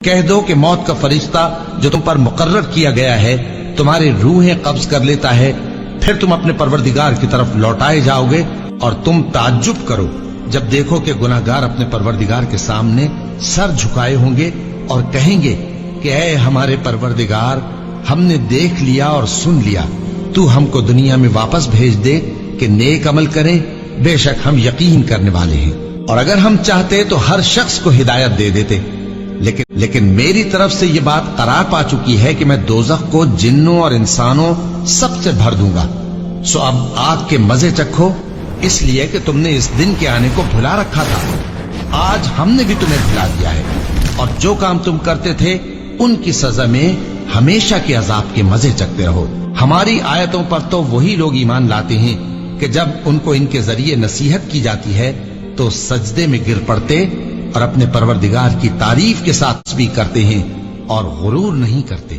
کہہ دو کہ موت کا فرشتہ جو تم پر مقرر کیا گیا ہے تمہاری روحیں قبض کر لیتا ہے، پھر تم اپنے پروردگار کی طرف لوٹائے جاؤ گے، اور تم تعجب کرو جب دیکھو کہ گناہگار اپنے پروردگار کے سامنے سر جھکائے ہوں گے اور کہیں گے کہ اے ہمارے پروردگار، ہم نے دیکھ لیا اور سن لیا، تو ہم کو دنیا میں واپس بھیج دے کہ نیک عمل کریں، بے شک ہم یقین کرنے والے ہیں۔ اور اگر ہم چاہتے تو ہر شخص کو ہدایت دے دیتے، لیکن میری طرف سے یہ بات قرار پا چکی ہے کہ میں دوزخ کو جنوں اور انسانوں سب سے بھر دوں گا، سو اب آگ کے مزے چکھو، اس لیے کہ تم نے اس دن کے آنے کو بھلا رکھا تھا، آج ہم نے بھی تمہیں بھلا دیا ہے، اور جو کام تم کرتے تھے ان کی سزا میں ہمیشہ کے عذاب کے مزے چکتے رہو۔ ہماری آیتوں پر تو وہی لوگ ایمان لاتے ہیں کہ جب ان کو ان کے ذریعے نصیحت کی جاتی ہے تو سجدے میں گر پڑتے اور اپنے پروردگار کی تعریف کے ساتھ تسبیح کرتے ہیں اور غرور نہیں کرتے۔